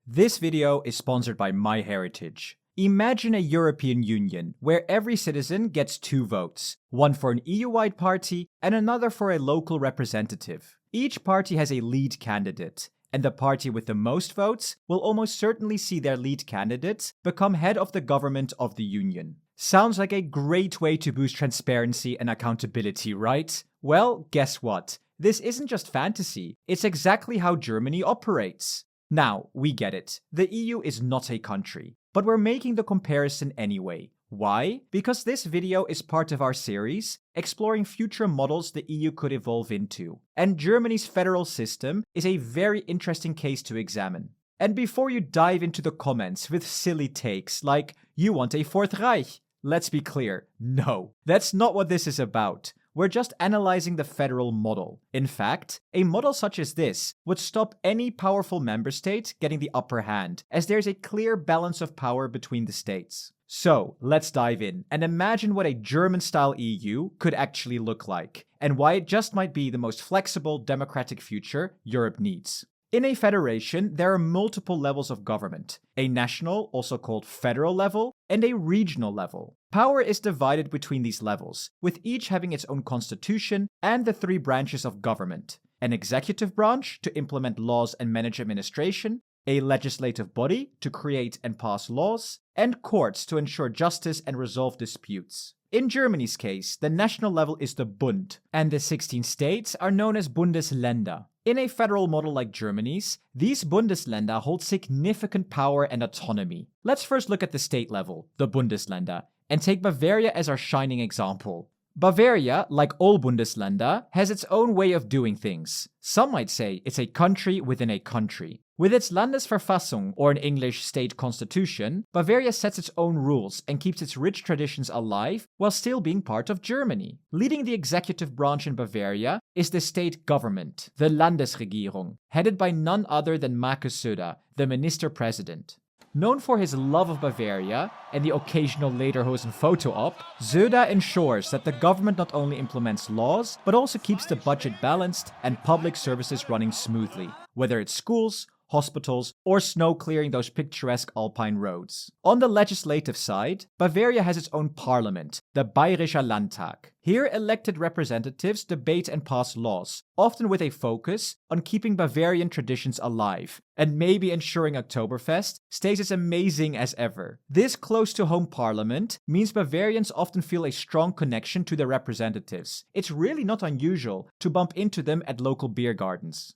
This video is sponsored by MyHeritage. Imagine a European Union where every citizen gets 2 votes, one for an EU-wide party and another for a local representative. Each party has a lead candidate, and the party with the most votes will almost certainly see their lead candidates become head of the government of the Union. Sounds like a great way to boost transparency and accountability, right? Well, guess what? This isn't just fantasy, it's exactly how Germany operates. Now, we get it. The EU is not a country, but we're making the comparison anyway. Why? Because this video is part of our series exploring future models the EU could evolve into. And Germany's federal system is a very interesting case to examine. And before you dive into the comments with silly takes like, you want a Fourth Reich, let's be clear, no, that's not what this is about. We're just analyzing the federal model. In fact, a model such as this would stop any powerful member state getting the upper hand, as there's a clear balance of power between the states. So, let's dive in and imagine what a German-style EU could actually look like, and why it just might be the most flexible, democratic future Europe needs. In a federation, there are multiple levels of government, a national, also called federal level, and a regional level. Power is divided between these levels, with each having its own constitution and the 3 branches of government: an executive branch to implement laws and manage administration, a legislative body to create and pass laws, and courts to ensure justice and resolve disputes. In Germany's case, the national level is the Bund, and the 16 states are known as Bundesländer. In a federal model like Germany's, these Bundesländer hold significant power and autonomy. Let's first look at the state level, the Bundesländer, and take Bavaria as our shining example. Bavaria, like all Bundesländer, has its own way of doing things. Some might say it's a country within a country. With its Landesverfassung, or in English, state constitution, Bavaria sets its own rules and keeps its rich traditions alive while still being part of Germany. Leading the executive branch in Bavaria is the state government, the Landesregierung, headed by none other than Markus Söder, the minister-president. Known for his love of Bavaria and the occasional lederhosen photo op, Söder ensures that the government not only implements laws, but also keeps the budget balanced and public services running smoothly, whether it's schools, hospitals, or snow clearing those picturesque alpine roads. On the legislative side, Bavaria has its own parliament, the Bayerischer Landtag. Here, elected representatives debate and pass laws, often with a focus on keeping Bavarian traditions alive, and maybe ensuring Oktoberfest stays as amazing as ever. This close-to-home parliament means Bavarians often feel a strong connection to their representatives. It's really not unusual to bump into them at local beer gardens.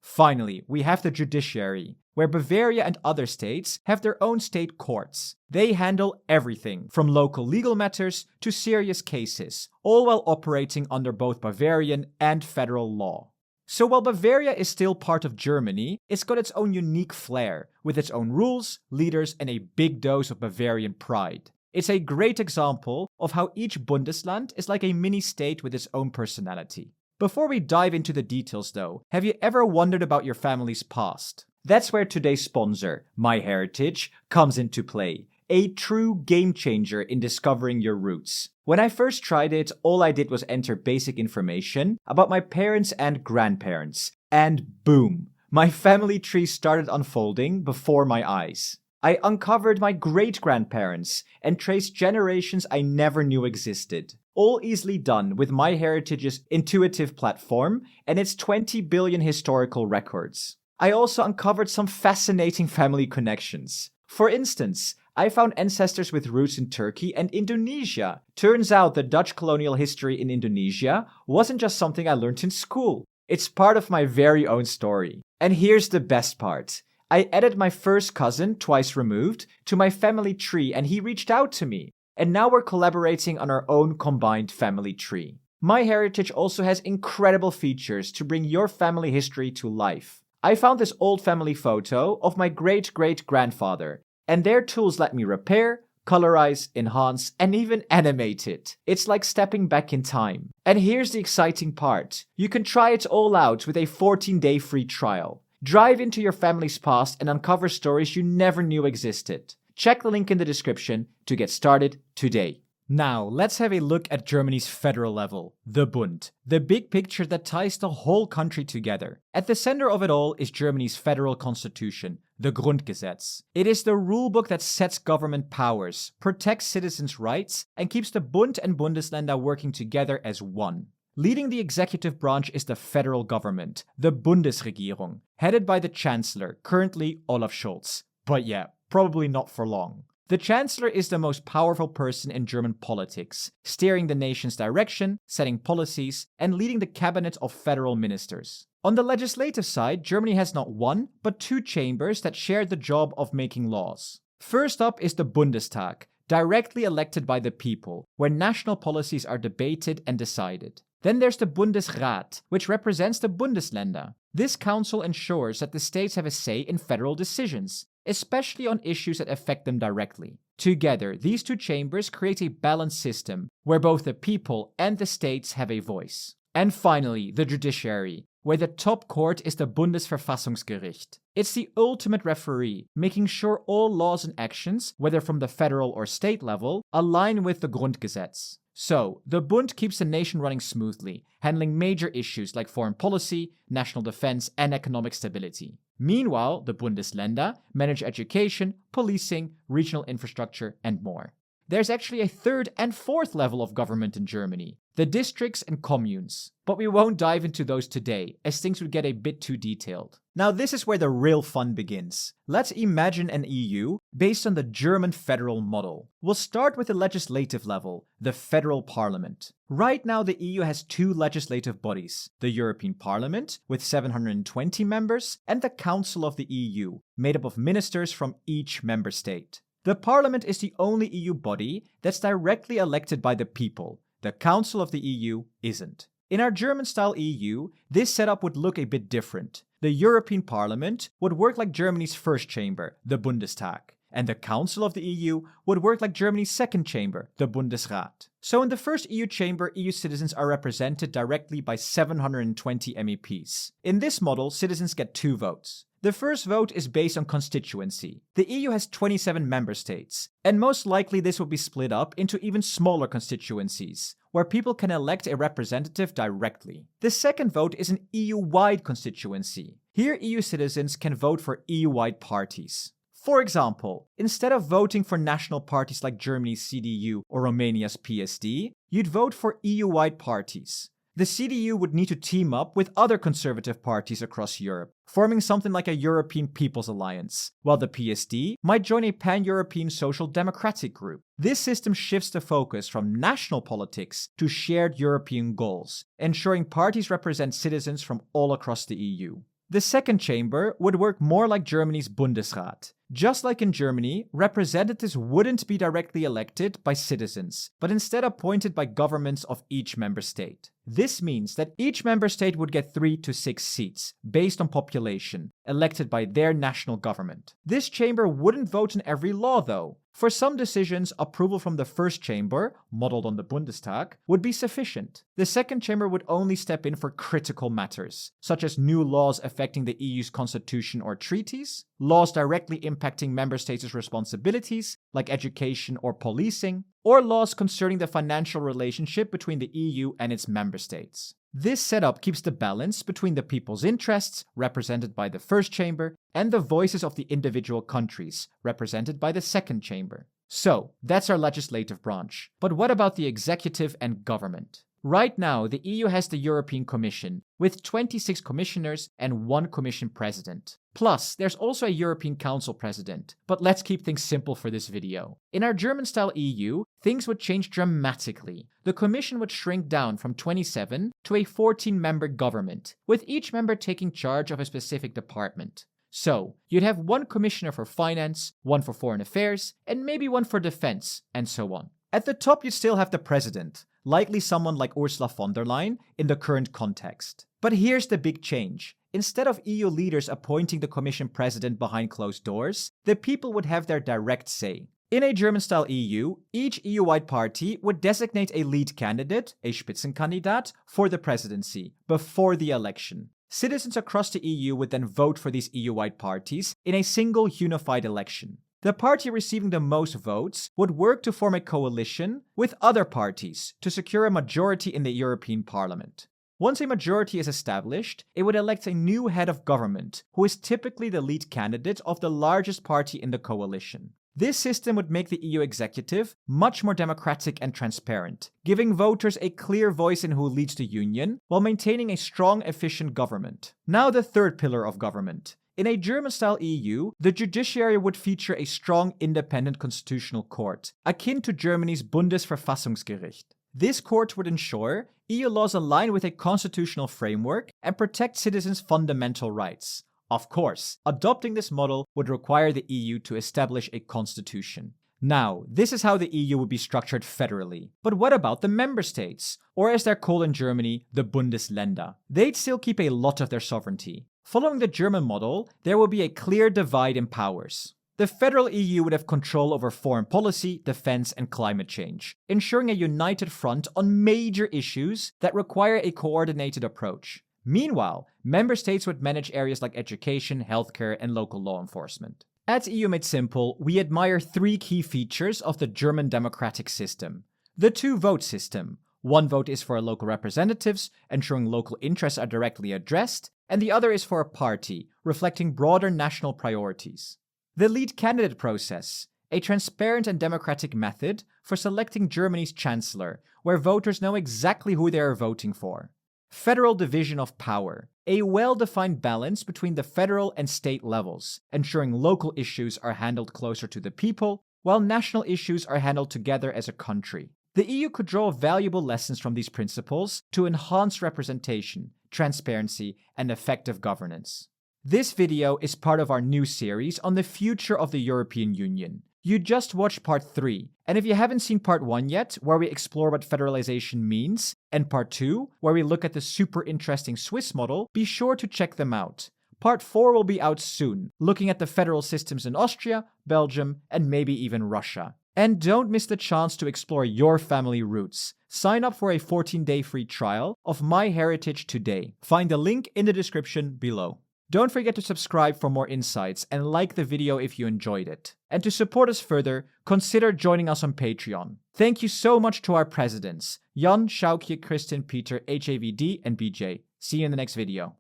Finally, we have the judiciary, where Bavaria and other states have their own state courts. They handle everything from local legal matters to serious cases, all while operating under both Bavarian and federal law. So while Bavaria is still part of Germany, it's got its own unique flair, with its own rules, leaders, and a big dose of Bavarian pride. It's a great example of how each Bundesland is like a mini-state with its own personality. Before we dive into the details though, have you ever wondered about your family's past? That's where today's sponsor, MyHeritage, comes into play. A true game changer in discovering your roots. When I first tried it, all I did was enter basic information about my parents and grandparents. And boom, my family tree started unfolding before my eyes. I uncovered my great-grandparents and traced generations I never knew existed. All easily done with MyHeritage's intuitive platform and its 20 billion historical records. I also uncovered some fascinating family connections. For instance, I found ancestors with roots in Turkey and Indonesia. Turns out the Dutch colonial history in Indonesia wasn't just something I learned in school. It's part of my very own story. And here's the best part. I added my first cousin, twice removed, to my family tree and he reached out to me. And now we're collaborating on our own combined family tree. MyHeritage also has incredible features to bring your family history to life. I found this old family photo of my great-great-grandfather, and their tools let me repair, colorize, enhance, and even animate it. It's like stepping back in time. And here's the exciting part. You can try it all out with a 14-day free trial. Dive into your family's past and uncover stories you never knew existed. Check the link in the description to get started today. Now, let's have a look at Germany's federal level, the Bund, the big picture that ties the whole country together. At the center of it all is Germany's federal constitution, the Grundgesetz. It is the rulebook that sets government powers, protects citizens' rights, and keeps the Bund and Bundesländer working together as one. Leading the executive branch is the federal government, the Bundesregierung, headed by the Chancellor, currently Olaf Scholz. But yeah, probably not for long. The Chancellor is the most powerful person in German politics, steering the nation's direction, setting policies, and leading the cabinet of federal ministers. On the legislative side, Germany has not one, but two chambers that share the job of making laws. First up is the Bundestag, directly elected by the people, where national policies are debated and decided. Then there's the Bundesrat, which represents the Bundesländer. This council ensures that the states have a say in federal decisions, especially on issues that affect them directly. Together, these two chambers create a balanced system where both the people and the states have a voice. And finally, the judiciary, where the top court is the Bundesverfassungsgericht. It's the ultimate referee, making sure all laws and actions, whether from the federal or state level, align with the Grundgesetz. So, the Bund keeps the nation running smoothly, handling major issues like foreign policy, national defense, and economic stability. Meanwhile, the Bundesländer manage education, policing, regional infrastructure, and more. There's actually a third and fourth level of government in Germany, the districts and communes. But we won't dive into those today, as things would get a bit too detailed. Now this is where the real fun begins. Let's imagine an EU based on the German federal model. We'll start with the legislative level, the federal parliament. Right now the EU has two legislative bodies, the European Parliament with 720 members and the Council of the EU, made up of ministers from each member state. The Parliament is the only EU body that's directly elected by the people. The Council of the EU isn't. In our German-style EU, this setup would look a bit different. The European Parliament would work like Germany's first chamber, the Bundestag, and the Council of the EU would work like Germany's second chamber, the Bundesrat. So in the first EU chamber, EU citizens are represented directly by 720 MEPs. In this model, citizens get 2 votes. The first vote is based on constituency. The EU has 27 member states, and most likely this will be split up into even smaller constituencies, where people can elect a representative directly. The second vote is an EU-wide constituency. Here EU citizens can vote for EU-wide parties. For example, instead of voting for national parties like Germany's CDU or Romania's PSD, you'd vote for EU-wide parties. The CDU would need to team up with other conservative parties across Europe, forming something like a European People's Alliance, while the PSD might join a pan-European social democratic group. This system shifts the focus from national politics to shared European goals, ensuring parties represent citizens from all across the EU. The second chamber would work more like Germany's Bundesrat. Just like in Germany, representatives wouldn't be directly elected by citizens, but instead appointed by governments of each member state. This means that each member state would get 3 to 6 seats, based on population, elected by their national government. This chamber wouldn't vote on every law though. For some decisions, approval from the first chamber, modeled on the Bundestag, would be sufficient. The second chamber would only step in for critical matters, such as new laws affecting the EU's constitution or treaties, laws directly impacting member states' responsibilities, like education or policing, or laws concerning the financial relationship between the EU and its member states. This setup keeps the balance between the people's interests, represented by the first chamber, and the voices of the individual countries, represented by the second chamber. So, that's our legislative branch. But what about the executive and government? Right now, the EU has the European Commission, with 26 commissioners and 1 commission president. Plus, there's also a European Council president. But let's keep things simple for this video. In our German-style EU, things would change dramatically. The commission would shrink down from 27 to a 14-member government, with each member taking charge of a specific department. So, you'd have 1 commissioner for finance, 1 for foreign affairs, and maybe 1 for defense, and so on. At the top, you'd still have the president, likely someone like Ursula von der Leyen in the current context. But here's the big change. Instead of EU leaders appointing the Commission president behind closed doors, the people would have their direct say. In a German-style EU, each EU-wide party would designate a lead candidate, a Spitzenkandidat, for the presidency, before the election. Citizens across the EU would then vote for these EU-wide parties in a single unified election. The party receiving the most votes would work to form a coalition with other parties to secure a majority in the European Parliament. Once a majority is established, it would elect a new head of government, who is typically the lead candidate of the largest party in the coalition. This system would make the EU executive much more democratic and transparent, giving voters a clear voice in who leads the union, while maintaining a strong, efficient government. Now the third pillar of government. In a German-style EU, the judiciary would feature a strong, independent constitutional court, akin to Germany's Bundesverfassungsgericht. This court would ensure EU laws align with a constitutional framework and protect citizens' fundamental rights. Of course, adopting this model would require the EU to establish a constitution. Now, this is how the EU would be structured federally. But what about the member states? Or as they're called in Germany, the Bundesländer. They'd still keep a lot of their sovereignty. Following the German model, there will be a clear divide in powers. The federal EU would have control over foreign policy, defense, and climate change, ensuring a united front on major issues that require a coordinated approach. Meanwhile, member states would manage areas like education, healthcare, and local law enforcement. At EU Made Simple, we admire three key features of the German democratic system. The two-vote system. One vote is for local representatives, ensuring local interests are directly addressed, and the other is for a party, reflecting broader national priorities. The lead candidate process, a transparent and democratic method for selecting Germany's chancellor, where voters know exactly who they are voting for. Federal division of power, a well-defined balance between the federal and state levels, ensuring local issues are handled closer to the people, while national issues are handled together as a country. The EU could draw valuable lessons from these principles to enhance representation, transparency, and effective governance. This video is part of our new series on the future of the European Union. You just watched part 3, and if you haven't seen part 1 yet, where we explore what federalization means, and part 2, where we look at the super interesting Swiss model, be sure to check them out. Part 4 will be out soon, looking at the federal systems in Austria, Belgium, and maybe even Russia. And don't miss the chance to explore your family roots. Sign up for a 14-day free trial of MyHeritage today. Find the link in the description below. Don't forget to subscribe for more insights and like the video if you enjoyed it. And to support us further, consider joining us on Patreon. Thank you so much to our presidents, Jan, Schaukje, Kristin, Peter, HAVD, and BJ. See you in the next video.